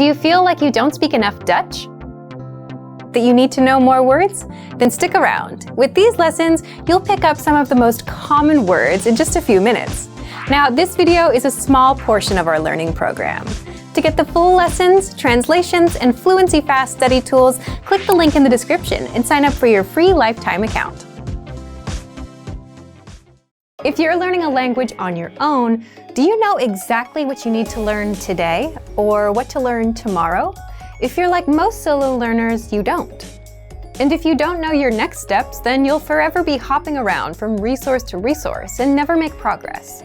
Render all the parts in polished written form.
Do you feel like you don't speak enough Dutch? That you need to know more words? Then stick around. With these lessons, you'll pick up some of the most common words in just a few minutes. Now, this video is a small portion of our learning program. To get the full lessons, translations, and Fluency Fast study tools, click the link in the description and sign up for your free lifetime account. If you're learning a language on your own, do you know exactly what you need to learn today or what to learn tomorrow? If you're like most solo learners, you don't. And if you don't know your next steps, then you'll forever be hopping around from resource to resource and never make progress.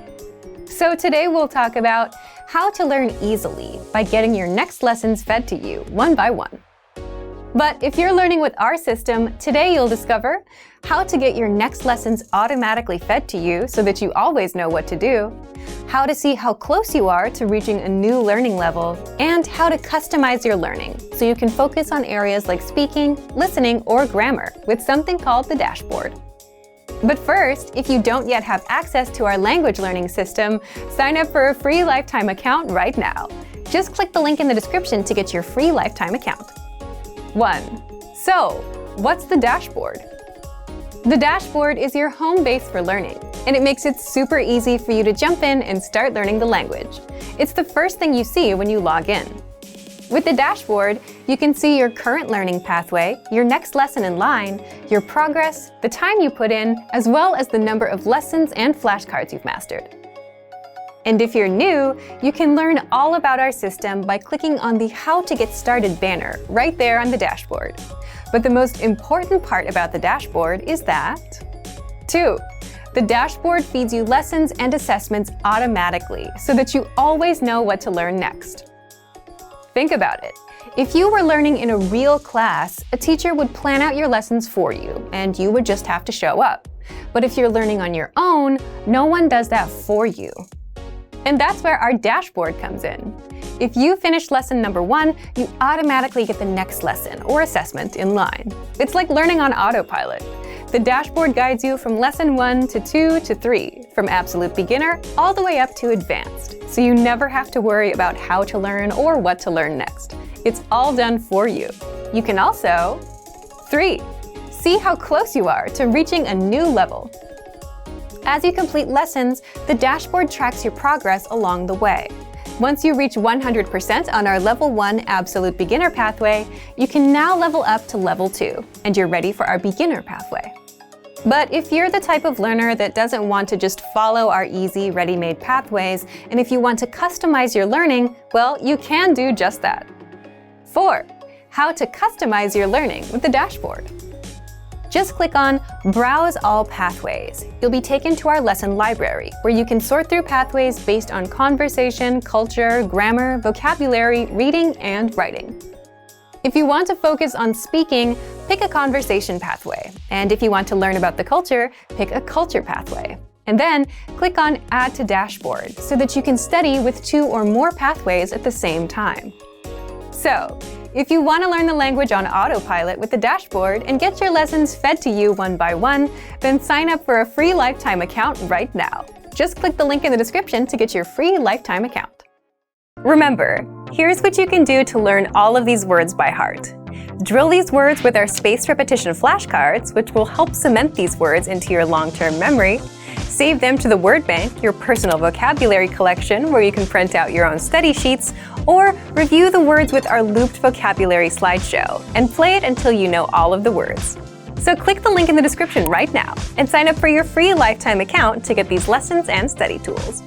So today we'll talk about how to learn easily by getting your next lessons fed to you one by one. But if you're learning with our system, today you'll discover how to get your next lessons automatically fed to you so that you always know what to do, how to see how close you are to reaching a new learning level, and how to customize your learning so you can focus on areas like speaking, listening, or grammar with something called the dashboard. But first, if you don't yet have access to our language learning system, sign up for a free lifetime account right now. Just click the link in the description to get your free lifetime account. 1. So, what's the dashboard? The dashboard is your home base for learning, and it makes it super easy for you to jump in and start learning the language. It's the first thing you see when you log in. With the dashboard, you can see your current learning pathway, your next lesson in line, your progress, the time you put in, as well as the number of lessons and flashcards you've mastered. And if you're new, you can learn all about our system by clicking on the How to Get Started banner right there on the dashboard. But the most important part about the dashboard is that 2. The dashboard feeds you lessons and assessments automatically so that you always know what to learn next. Think about it. If you were learning in a real class, a teacher would plan out your lessons for you, and you would just have to show up. But if you're learning on your own, no one does that for you. And that's where our dashboard comes in. If you finish lesson number 1, you automatically get the next lesson or assessment in line. It's like learning on Autopilot. The dashboard guides you from lesson 1 to 2 to 3, from absolute beginner all the way up to advanced, so you never have to worry about how to learn or what to learn next. It's all done for you. You can also 3. See how close you are to reaching a new level. As you complete lessons, the dashboard tracks your progress along the way. Once you reach 100% on our Level 1 Absolute Beginner pathway, you can now level up to Level 2, and you're ready for our Beginner pathway. But if you're the type of learner that doesn't want to just follow our easy, ready-made pathways, and if you want to customize your learning, well, you can do just that. 4. How to customize your learning with the dashboard. Just click on Browse All Pathways. You'll be taken to our lesson library, where you can sort through pathways based on conversation, culture, grammar, vocabulary, reading, and writing. If you want to focus on speaking, pick a conversation pathway. And if you want to learn about the culture, pick a culture pathway. And then click on Add to Dashboard so that you can study with 2 or more pathways at the same time. So, if you want to learn the language on Autopilot with the dashboard and get your lessons fed to you one by one, then sign up for a free lifetime account right now. Just click the link in the description to get your free lifetime account. Remember, here's what you can do to learn all of these words by heart. Drill these words with our spaced repetition flashcards, which will help cement these words into your long-term memory. Save them to the word bank, your personal vocabulary collection, where you can print out your own study sheets, or review the words with our looped vocabulary slideshow, and play it until you know all of the words. So click the link in the description right now and sign up for your free lifetime account to get these lessons and study tools.